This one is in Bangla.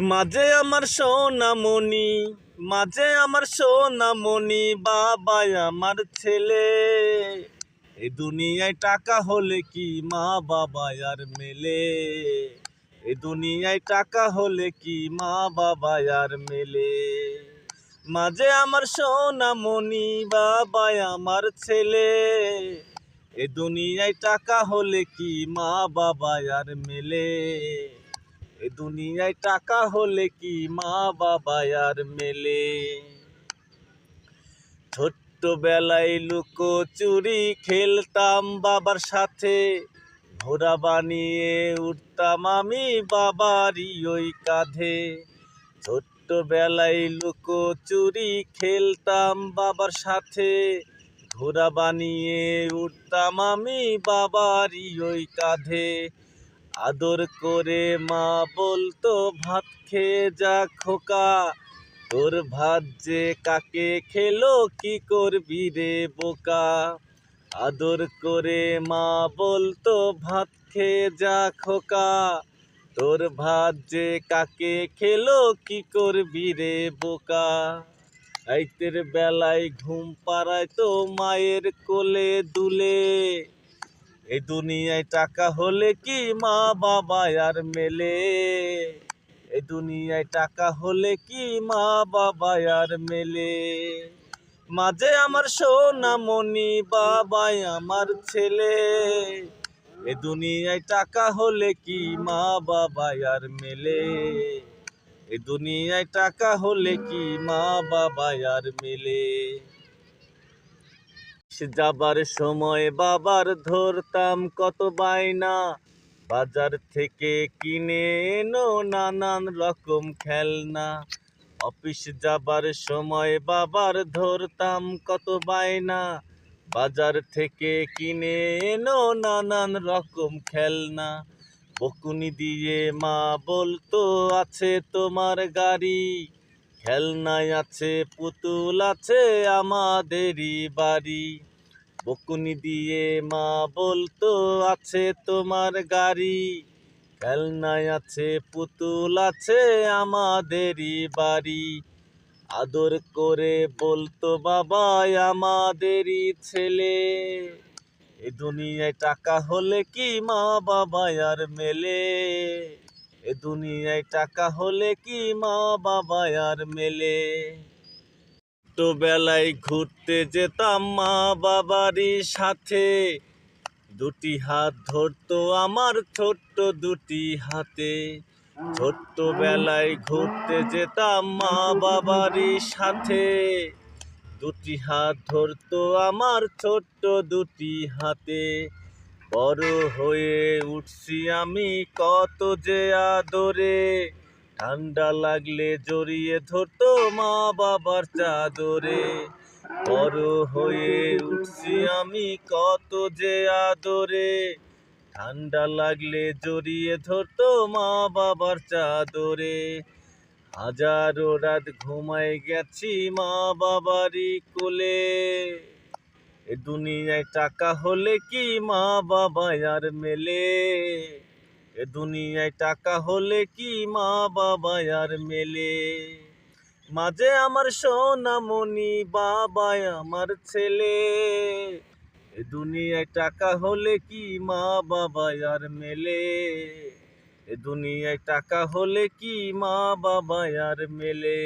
মাঝে আমার সোনামণি, মাঝে আমার সোনামণি, বাবা আমার ছেলে। এই দুনিয়ায় টাকা হলে কি মা বাবা আর মেলে? এই দুনিয়ায় টাকা হলে কি মা বাবা আর মেলে? মাঝে আমার সোনামণি, বাবা আমার ছেলে। এই দুনিয়ায় টাকা হলে কি মা বাবা আর মেলে? এ দুনিয়ায় টাকা হলে কি মা বাবা আর মেলে? ছোট্টবেলায় লুকোচুরি খেলতাম বাবার সাথে, ঘোড়া বানিয়ে উঠতাম আমি বাবারই ওই কাঁধে। ছোট্টবেলায় লুকোচুরি খেলতাম বাবার সাথে, ঘোড়া বানিয়ে উঠতাম আমি বাবারই ওই কাঁধে। আদর করে মা বলতো, ভাত খেয়ে যা খোকা, তোর ভাত যে কাকে খেলো কি করবি রে বোকা। আদর করে মা বলতো, ভাত খেয়ে যা খোকা, তোর ভাত যে কাকে খেলো কি করবি রে বোকা। রাইতের বেলায় ঘুম পাড়াইতো মায়ের কোলে দুলে। এই দুনিয়ায় টাকা হলে কি মা বাবা আর মেলে? এই দুনিয়ায় টাকা হলে কি মা বাবা আর মেলে? মাঝে আমার সোনামণি, বাবা আমার ছেলে। এই দুনিয়ায় টাকা হলে কি মা বাবা আর মেলে? এই দুনিয়ায় টাকা হলে কি মা বাবা আর মেলে? যাবার সময় বাবার ধরতাম কত বায়না, বাজার থেকে কিনে এনো নানান রকম খেলনা। অফিস যাবার সময় বাবার ধরতাম কত বায়না, বাজার থেকে কিনে এনো নানান রকম খেলনা। বকুনি দিয়ে মা বলতো, আছে তোমার গাড়ি, খেলনায় আছে পুতুল, আছে আমাদেরই বাড়ি। বকুনি দিয়ে মা বলতো, আছে তোমার গাড়ি, খেলনায় আছে পুতুল, আছে আমাদেরই বাড়ি। আদর করে বলতো, বাবা আমাদেরই ছেলে। এ দুনিয়ায় টাকা হলে কি মা বাবা আর মেলে? এ দুনিয়ায় টাকা হলে কি মা বাবা আর মেলে? ছোট্টবেলায় ঘুরতে যেতাম মা বাবারই সাথে, দুটি হাত ধরতো আমার ছোট্ট দুটি হাতে। ছোট্টবেলায় ঘুরতে যেতাম মা বাবারই সাথে, দুটি হাত ধরতো আমার ছোট্ট দুটি হাতে। বড় হয়ে উঠছি আমি কত যে আদরে, ঠান্ডা লাগলে জড়িয়ে ধরতো মা বাবার চাদরে। বড় হয়ে উঠছি আমি কত যে আদরে, ঠান্ডা লাগলে জড়িয়ে ধরতো মা বাবার চাদরে। হাজারো রাত ঘুমাই গেছি মা বাবারই কোলে। এ দুনিয়ায় টাকা হলে কি মা বাবা আর মেলে? এ দুনিয়ায় টাকা হলে কি মা বাবা আর মেলে? মাঝে আমার সোনামণি, বাবা আমার ছেলে। এ দুনিয়ায় টাকা হলে কি মা বাবা আর মেলে? এ দুনিয়ায় টাকা হলে কি মা বাবা আর মেলে?